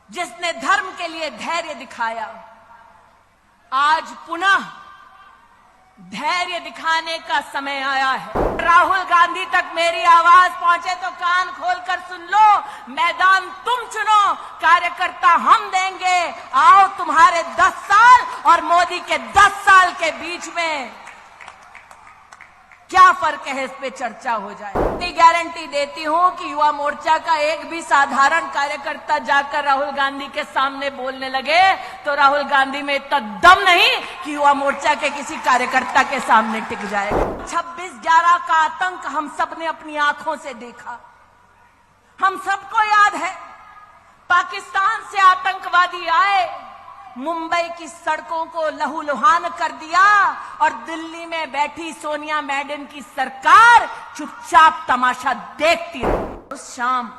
जिसने धर्म के लिए धैर्य दिखाया, आज पुनः धैर्य दिखाने का समय आया है। राहुल गांधी तक मेरी आवाज पहुंचे तो कान खोलकर सुन लो। मैदान तुम चुनो, कार्यकर्ता हम देंगे। आओ, तुम्हारे 10 साल और मोदी के 10 साल के बीच में क्या फर्क है, इस पे चर्चा हो जाए। इतनी गारंटी देती हूं कि युवा मोर्चा का एक भी साधारण कार्यकर्ता जाकर राहुल गांधी के सामने बोलने लगे तो राहुल गांधी में इतना दम नहीं कि युवा मोर्चा के किसी कार्यकर्ता के सामने टिक जाएगा। 26/11 का आतंक हम सब ने अपनी आंखों से देखा। हम सबको याद है, पाकिस्तान से आतंकवादी आए, मुंबई की सड़कों को लहूलुहान कर दिया और दिल्ली में बैठी सोनिया मैडम की सरकार चुपचाप तमाशा देखती रही। उस शाम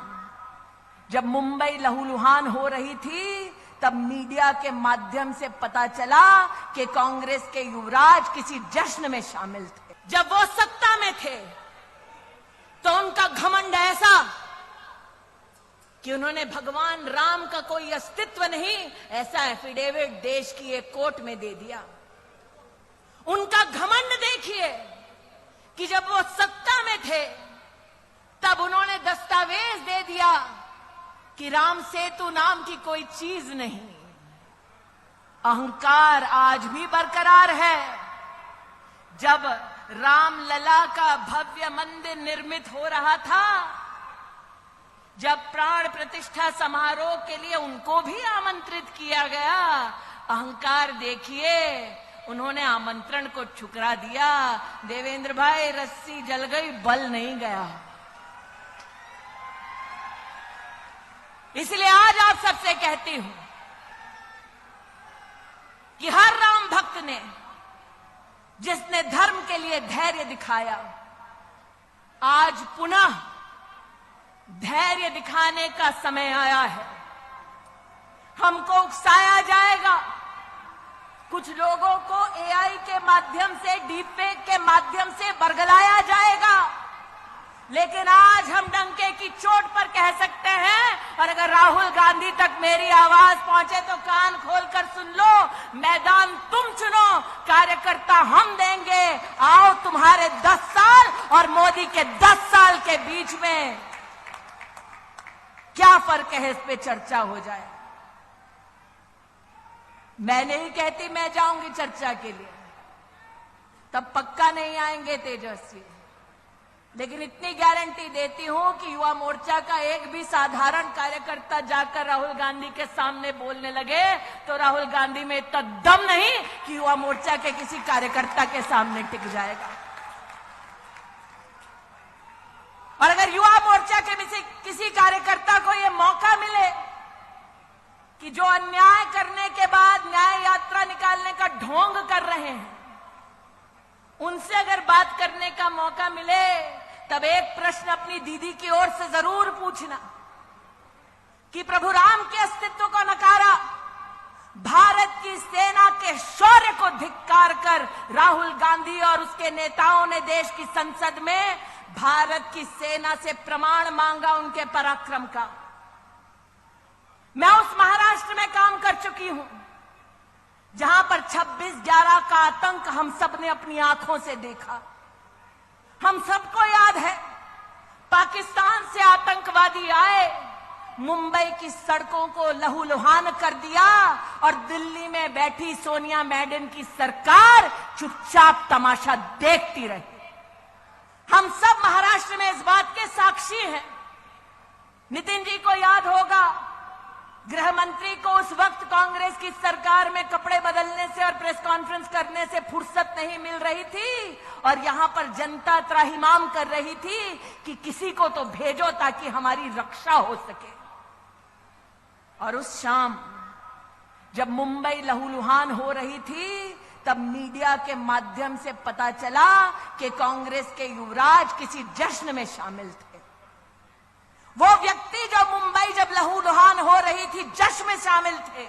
जब मुंबई लहूलुहान हो रही थी, तब मीडिया के माध्यम से पता चला कि कांग्रेस के युवराज किसी जश्न में शामिल थे। जब वो सत्ता में थे तो उनका घमंड ऐसा कि उन्होंने भगवान राम का कोई अस्तित्व नहीं, ऐसा एफिडेविट देश की एक कोर्ट में दे दिया। उनका घमंड देखिए कि जब वो सत्ता में थे तब उन्होंने दस्तावेज दे दिया कि राम सेतु नाम की कोई चीज नहीं। अहंकार आज भी बरकरार है। जब रामलला का भव्य मंदिर निर्मित हो रहा था, जब प्राण प्रतिष्ठा समारोह के लिए उनको भी आमंत्रित किया गया, अहंकार देखिए, उन्होंने आमंत्रण को ठुकरा दिया। देवेंद्र भाई, रस्सी जल गई, बल नहीं गया। इसलिए आज आप सबसे कहती हूं कि हर राम भक्त ने, जिसने धर्म के लिए धैर्य दिखाया, आज पुनः धैर्य दिखाने का समय आया है। हमको उकसाया जाएगा, कुछ लोगों को एआई के माध्यम से, डीपफेक के माध्यम से बरगलाया जाएगा, लेकिन आज हम डंके की चोट पर कह सकते हैं। और अगर राहुल गांधी तक मेरी आवाज पहुंचे तो कान खोलकर सुन लो। मैदान तुम चुनो, कार्यकर्ता हम देंगे। आओ, तुम्हारे 10 साल और मोदी के 10 साल के बीच में क्या फर्क है, इस पे चर्चा हो जाए। मैं नहीं कहती मैं जाऊंगी चर्चा के लिए, तब पक्का नहीं आएंगे तेजस्वी, लेकिन इतनी गारंटी देती हूं कि युवा मोर्चा का एक भी साधारण कार्यकर्ता जाकर राहुल गांधी के सामने बोलने लगे तो राहुल गांधी में इतना दम नहीं कि युवा मोर्चा के किसी कार्यकर्ता के सामने टिक जाएगा। और अगर युवा मोर्चा के किसी कार्यकर्ता को यह मौका मिले कि जो अन्याय करने के बाद न्याय यात्रा निकालने का ढोंग कर रहे हैं, उनसे अगर बात करने का मौका मिले, तब एक प्रश्न अपनी दीदी की ओर से जरूर पूछना कि प्रभु राम के अस्तित्व को नकारा, भारत की सेना के शौर्य को धिक्कार कर राहुल गांधी और उसके नेताओं ने देश की संसद में भारत की सेना से प्रमाण मांगा उनके पराक्रम का। मैं उस महाराष्ट्र में काम कर चुकी हूं जहां पर 26/11 का आतंक हम सब ने अपनी आंखों से देखा। हम सबको याद है, पाकिस्तान से आतंकवादी आए, मुंबई की सड़कों को लहूलुहान कर दिया और दिल्ली में बैठी सोनिया मैडम की सरकार चुपचाप तमाशा देखती रही। हम सब महाराष्ट्र में इस बात के साक्षी हैं। नितिन जी को याद होगा, गृह मंत्री को उस वक्त कांग्रेस की सरकार में कपड़े बदलने से और प्रेस कॉन्फ्रेंस करने से फुर्सत नहीं मिल रही थी और यहां पर जनता त्राहिमाम कर रही थी कि किसी को तो भेजो ताकि हमारी रक्षा हो सके। और उस शाम जब मुंबई लहूलुहान हो रही थी, तब मीडिया के माध्यम से पता चला कि कांग्रेस के युवराज किसी जश्न में शामिल थे। वो व्यक्ति जो मुंबई जब लहूलुहान हो रही थी जश्न में शामिल थे,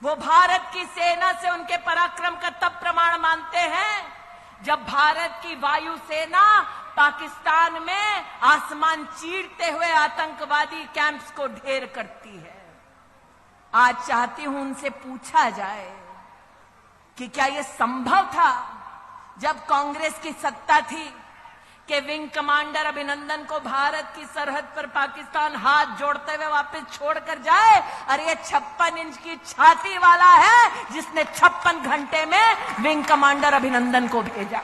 वो भारत की सेना से उनके पराक्रम का तब प्रमाण मानते हैं जब भारत की वायुसेना पाकिस्तान में आसमान चीरते हुए आतंकवादी कैंप्स को ढेर करती है। आज चाहती हूं उनसे पूछा जाए कि क्या यह संभव था जब कांग्रेस की सत्ता थी कि विंग कमांडर अभिनंदन को भारत की सरहद पर पाकिस्तान हाथ जोड़ते हुए वापस छोड़कर जाए। और ये 56 इंच की छाती वाला है जिसने 56 घंटे में विंग कमांडर अभिनंदन को भेजा।